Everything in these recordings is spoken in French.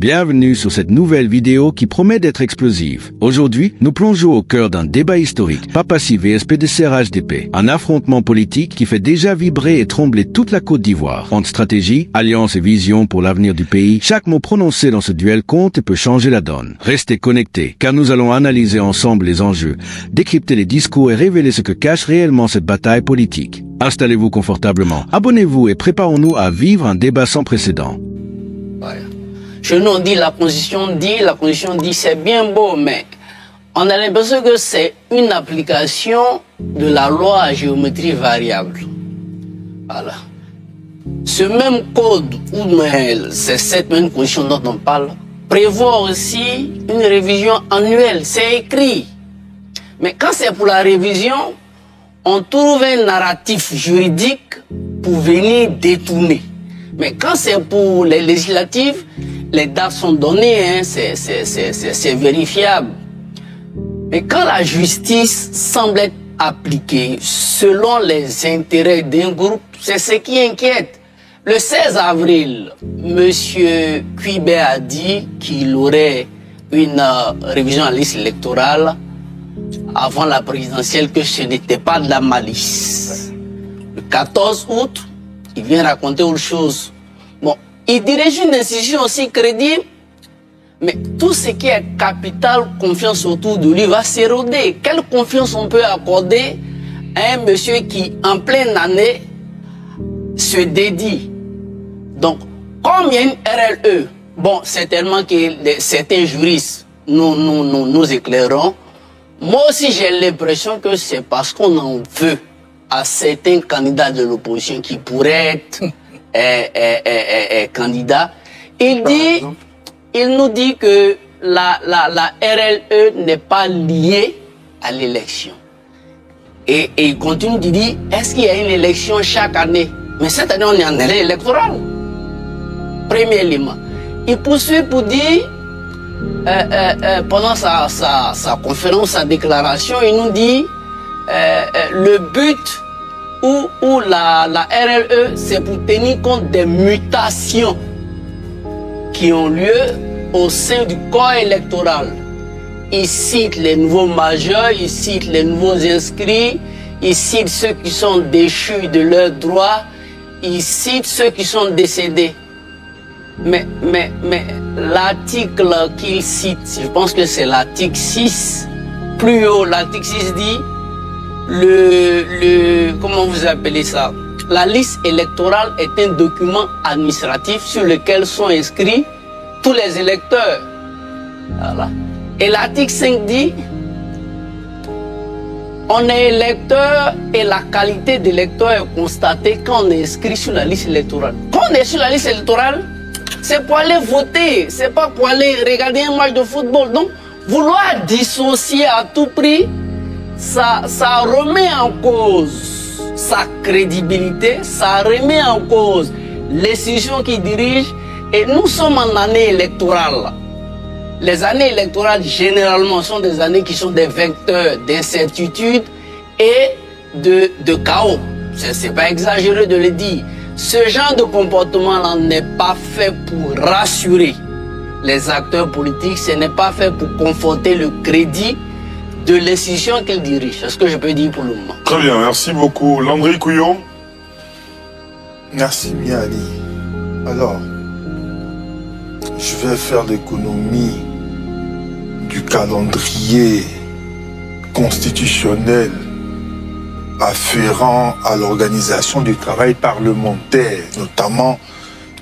Bienvenue sur cette nouvelle vidéo qui promet d'être explosive. Aujourd'hui, nous plongeons au cœur d'un débat historique, Papassi vs PDCR-HDP, un affrontement politique qui fait déjà vibrer et trembler toute la Côte d'Ivoire. Entre stratégie, alliance et vision pour l'avenir du pays, chaque mot prononcé dans ce duel compte et peut changer la donne. Restez connectés, car nous allons analyser ensemble les enjeux, décrypter les discours et révéler ce que cache réellement cette bataille politique. Installez-vous confortablement, abonnez-vous et préparons-nous à vivre un débat sans précédent. Ouais. Chez nous, on dit la constitution dit, c'est bien beau, mais on a l'impression que c'est une application de la loi à géométrie variable. Voilà. Ce même code, ou c'est cette même constitution dont on parle, prévoit aussi une révision annuelle. C'est écrit. Mais quand c'est pour la révision, on trouve un narratif juridique pour venir détourner. Mais quand c'est pour les législatives, les dates sont données, hein, c'est vérifiable. Mais quand la justice semble être appliquée selon les intérêts d'un groupe, c'est ce qui inquiète. Le 16 avril, M. Cuibet a dit qu'il aurait une révision à la liste électorale avant la présidentielle, que ce n'était pas de la malice. Le 14 août, il vient raconter autre chose. Bon, il dirige une institution aussi crédible, mais tout ce qui est capital, confiance autour de lui va s'éroder. Quelle confiance on peut accorder à un monsieur qui, en pleine année, se dédie? Donc, comme il y a une RLE, bon, certainement que certains juristes nous éclaireront. Moi aussi, j'ai l'impression que c'est parce qu'on en veut à certains candidats de l'opposition qui pourraient être candidats. Il nous dit que la RLE n'est pas liée à l'élection. Et il continue de dire, est-ce qu'il y a une élection chaque année? Mais cette année, on est en année électorale. Premier élément. Il poursuit pour dire, pendant sa conférence, sa déclaration, il nous dit, le but où la RLE, c'est pour tenir compte des mutations qui ont lieu au sein du corps électoral. Il cite les nouveaux majeurs, il cite les nouveaux inscrits, il cite ceux qui sont déchus de leurs droits, il cite ceux qui sont décédés. Mais l'article qu'il cite, je pense que c'est l'article 6, plus haut, l'article 6 dit, comment vous appelez ça? La liste électorale est un document administratif sur lequel sont inscrits tous les électeurs. Voilà. Et l'article 5 dit, on est électeur et la qualité d'électeur est constatée quand on est inscrit sur la liste électorale. Quand on est sur la liste électorale, c'est pour aller voter, c'est pas pour aller regarder un match de football. Donc, vouloir dissocier à tout prix, ça remet en cause sa crédibilité, ça remet en cause l'institution qui dirige. Et nous sommes en année électorale. Les années électorales, généralement, sont des années qui sont des vecteurs d'incertitude et de chaos. C'est pas exagéré de le dire. Ce genre de comportement-là n'est pas fait pour rassurer les acteurs politiques, ce n'est pas fait pour conforter le crédit de l'institution qu'ils dirigent. C'est ce que je peux dire pour le moment. Très bien, merci beaucoup. Landry Couillon. Merci bien, Ali. Alors, je vais faire l'économie du calendrier constitutionnel afférent à l'organisation du travail parlementaire, notamment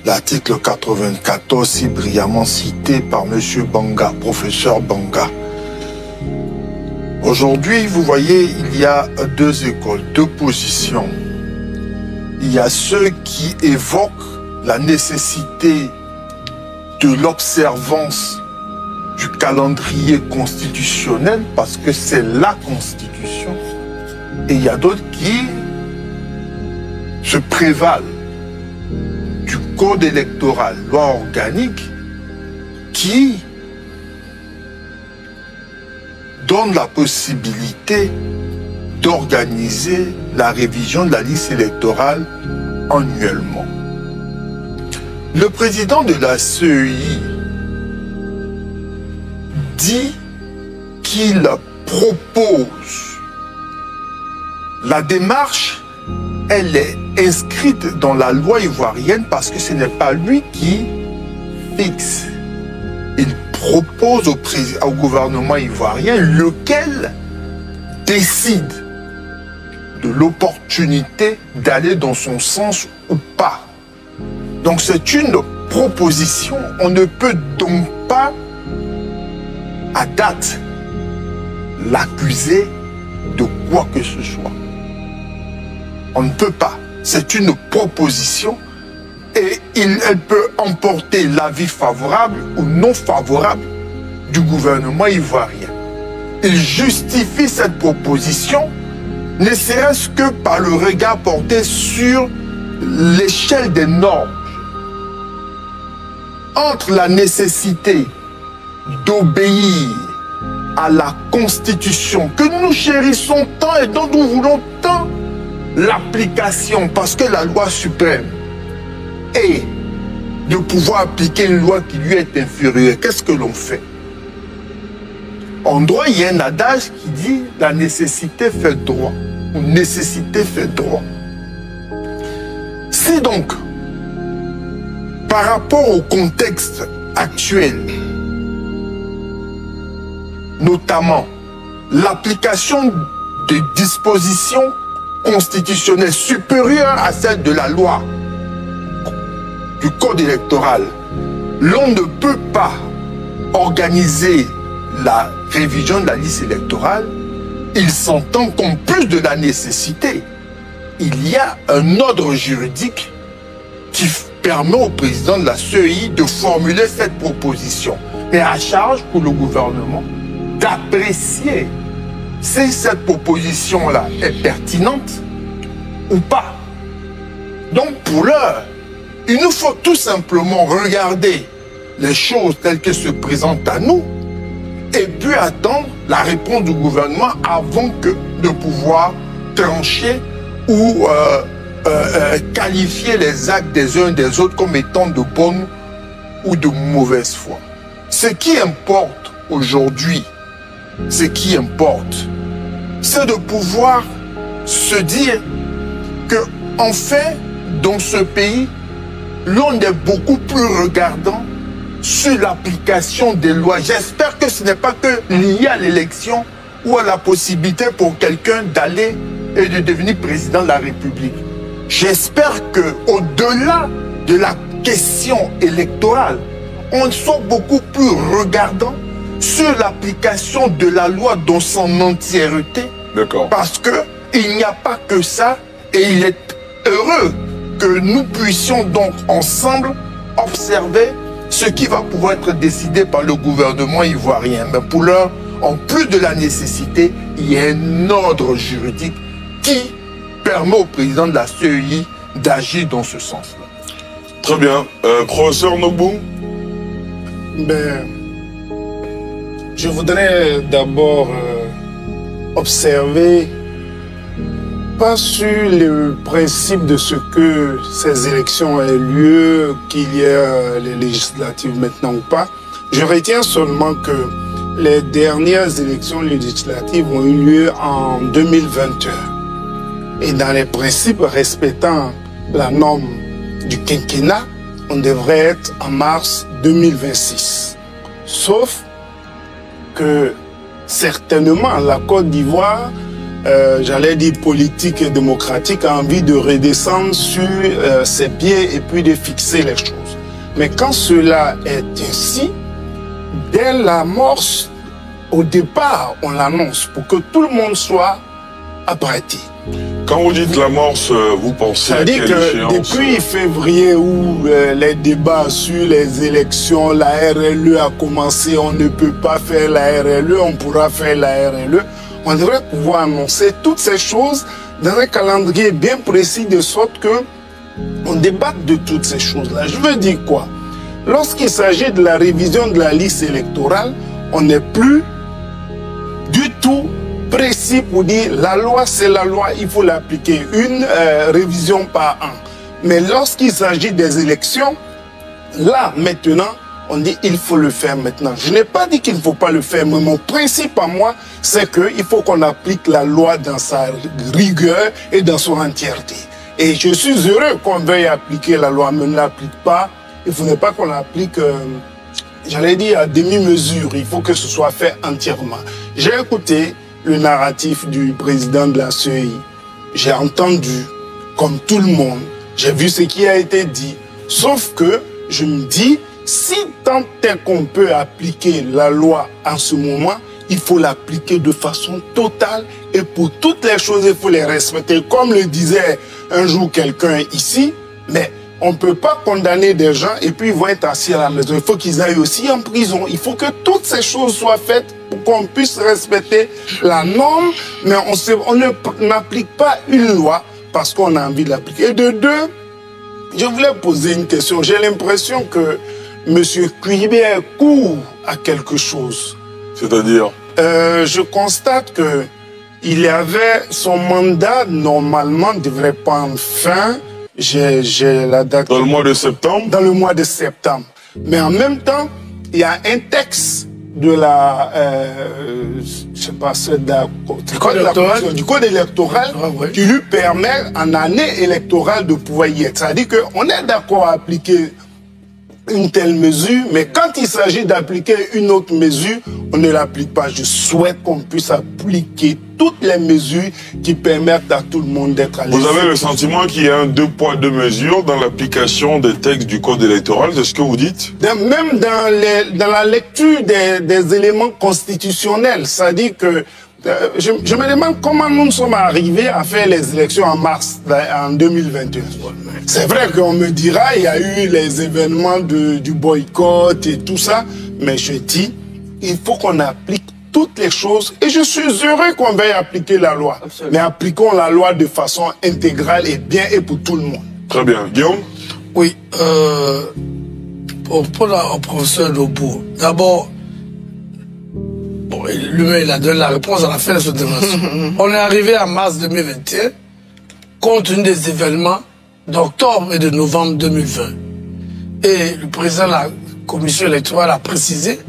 l'article 94 si brillamment cité par M. Banga, professeur Banga. Aujourd'hui, vous voyez, il y a deux écoles, deux positions. Il y a ceux qui évoquent la nécessité de l'observance du calendrier constitutionnel parce que c'est la Constitution. Et il y a d'autres qui se prévalent du code électoral, loi organique, qui donne la possibilité d'organiser la révision de la liste électorale annuellement. Le président de la CEI qu'il propose, la démarche, elle est inscrite dans la loi ivoirienne parce que ce n'est pas lui qui fixe. Il propose au gouvernement ivoirien, lequel décide de l'opportunité d'aller dans son sens ou pas. Donc c'est une proposition. On ne peut donc pas, à date, l'accuser de quoi que ce soit. On ne peut pas. C'est une proposition et elle peut emporter l'avis favorable ou non favorable du gouvernement ivoirien. Il justifie cette proposition, ne serait-ce que par le regard porté sur l'échelle des normes. Entre la nécessité d'obéir à la Constitution que nous chérissons tant et dont nous voulons tant l'application, parce que la loi suprême, et de pouvoir appliquer une loi qui lui est inférieure, qu'est-ce que l'on fait? En droit, il y a un adage qui dit la nécessité fait droit, ou nécessité fait droit. Si donc, par rapport au contexte actuel, notamment l'application des dispositions constitutionnelles supérieures à celles de la loi du code électoral, l'on ne peut pas organiser la révision de la liste électorale. Il s'entend qu'en plus de la nécessité, il y a un ordre juridique qui permet au président de la CEI de formuler cette proposition. Mais à charge pour le gouvernement d'apprécier si cette proposition-là est pertinente ou pas. Donc pour l'heure, il nous faut tout simplement regarder les choses telles qu'elles se présentent à nous et puis attendre la réponse du gouvernement avant de pouvoir trancher ou qualifier les actes des uns et des autres comme étant de bonne ou de mauvaise foi. Ce qui importe aujourd'hui, c'est de pouvoir se dire que, en fait, dans ce pays, l'on est beaucoup plus regardant sur l'application des lois. J'espère que ce n'est pas que lié à l'élection ou à la possibilité pour quelqu'un d'aller et de devenir président de la République. J'espère qu'au-delà de la question électorale, on soit beaucoup plus regardant sur l'application de la loi dans son entièreté. D'accord. Parce qu'il n'y a pas que ça, et il est heureux que nous puissions donc ensemble observer ce qui va pouvoir être décidé par le gouvernement ivoirien. Mais pour l'heure, en plus de la nécessité, il y a un ordre juridique qui permet au président de la CEI d'agir dans ce sens-là. Très bien. Professeur Nogbou? Je voudrais d'abord observer, pas sur le principe de ce que ces élections aient lieu, qu'il y ait les législatives maintenant ou pas. Je retiens seulement que les dernières élections législatives ont eu lieu en 2021. Et dans les principes respectant la norme du quinquennat, on devrait être en mars 2026. Sauf que certainement la Côte d'Ivoire, j'allais dire politique et démocratique, a envie de redescendre sur ses pieds et puis de fixer les choses. Mais quand cela est ainsi, dès l'amorce, au départ, on l'annonce pour que tout le monde soit apprêté. Quand vous dites l'amorce, vous pensez à quelle échéance? C'est-à-dire que depuis février où les débats sur les élections, la RLE a commencé, on ne peut pas faire la RLE, on pourra faire la RLE. On devrait pouvoir annoncer toutes ces choses dans un calendrier bien précis de sorte que on débatte de toutes ces choses-là. Je veux dire quoi? Lorsqu'il s'agit de la révision de la liste électorale, on n'est plus du tout précis pour dire la loi c'est la loi, il faut l'appliquer, une révision par an. Mais lorsqu'il s'agit des élections, là maintenant on dit il faut le faire maintenant. Je n'ai pas dit qu'il ne faut pas le faire, mais mon principe à moi, c'est qu'il faut qu'on applique la loi dans sa rigueur et dans son entièreté. Et je suis heureux qu'on veuille appliquer la loi, mais on ne l'applique pas. Il ne faudrait pas qu'on l'applique, j'allais dire, à demi-mesure. Il faut que ce soit fait entièrement. J'ai écouté le narratif du président de la CEI. J'ai entendu, comme tout le monde, j'ai vu ce qui a été dit. Sauf que je me dis, si tant est qu'on peut appliquer la loi en ce moment, il faut l'appliquer de façon totale et pour toutes les choses, il faut les respecter. Comme le disait un jour quelqu'un ici, mais on ne peut pas condamner des gens et puis ils vont être assis à la maison. Il faut qu'ils aillent aussi en prison. Il faut que toutes ces choses soient faites pour qu'on puisse respecter la norme, mais on n'applique pas une loi parce qu'on a envie de l'appliquer. Et de deux, je voulais poser une question. J'ai l'impression que M. Cuibert court à quelque chose. C'est-à-dire je constate que il avait son mandat, normalement, devrait prendre fin. J'ai la date. dans le mois de septembre. Dans le mois de septembre. Mais en même temps, il y a un texte de la, je sais pas, du code électoral qui lui permet en année électorale de pouvoir y être. C'est-à-dire qu'on est d'accord à appliquer une telle mesure, mais quand il s'agit d'appliquer une autre mesure, on ne l'applique pas. Je souhaite qu'on puisse appliquer toutes les mesures qui permettent à tout le monde d'être à l'aise. Vous avez le sentiment qu'il y a un 2 poids 2 mesures dans l'application des textes du code électoral, c'est ce que vous dites? Même dans la lecture des éléments constitutionnels, c'est-à-dire que je me demande comment nous sommes arrivés à faire les élections en mars, en 2021. C'est vrai qu'on me dira, il y a eu les événements du boycott et tout ça, mais je dis, il faut qu'on applique toutes les choses et je suis heureux qu'on veuille appliquer la loi. Absolument. Mais appliquons la loi de façon intégrale et bien et pour tout le monde. Très bien. Guillaume? Oui, au professeur Lobo, d'abord, lui-même, il a donné la réponse à la fin de cette démonstration. On est arrivé en mars 2021, compte tenu des événements d'octobre et de novembre 2020. Et le président de la commission électorale a précisé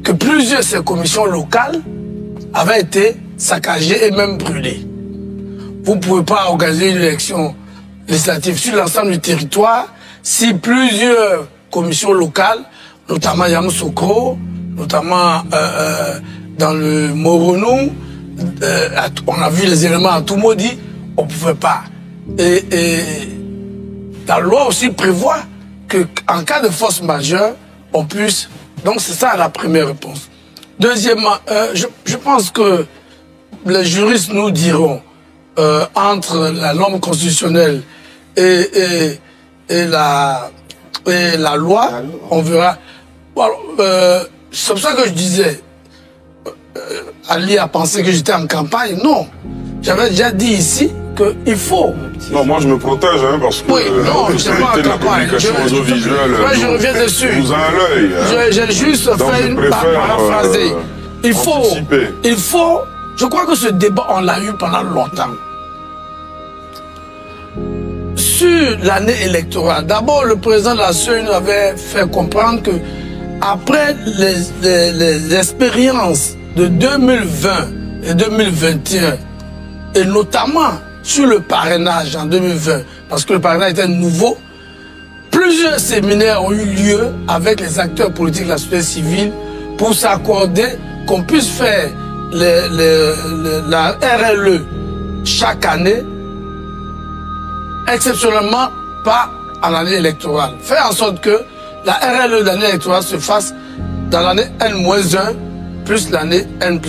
que plusieurs de ces commissions locales avaient été saccagées et même brûlées. Vous ne pouvez pas organiser une élection législative sur l'ensemble du territoire si plusieurs commissions locales, notamment Yamoussoukro, notamment dans le Moronou, on a vu les éléments à Toumoudi, on ne pouvait pas. Et la loi aussi prévoit qu'en cas de force majeure, on puisse... Donc c'est ça la première réponse. Deuxièmement, je pense que les juristes nous diront, entre la norme constitutionnelle et la loi, on verra. C'est pour ça que je disais, Ali a pensé que j'étais en campagne. Non, j'avais déjà dit ici qu'il faut. Non, moi je me protège, hein, parce que oui, non, je sais pas en de la campagne. communication audiovisuelle. Moi, je reviens dessus. Vous avez un œil. J'ai juste fait une paraphrasée. Il faut. Je crois que ce débat, on l'a eu pendant longtemps. Sur l'année électorale, d'abord, le président de la CEI nous avait fait comprendre que après les expériences de 2020 et 2021, et notamment sur le parrainage en 2020, parce que le parrainage était nouveau, plusieurs séminaires ont eu lieu avec les acteurs politiques de la société civile pour s'accorder qu'on puisse faire la RLE chaque année, exceptionnellement pas en année électorale. Faire en sorte que la RLE de l'année électorale se fasse dans l'année N-1 plus l'année N+1.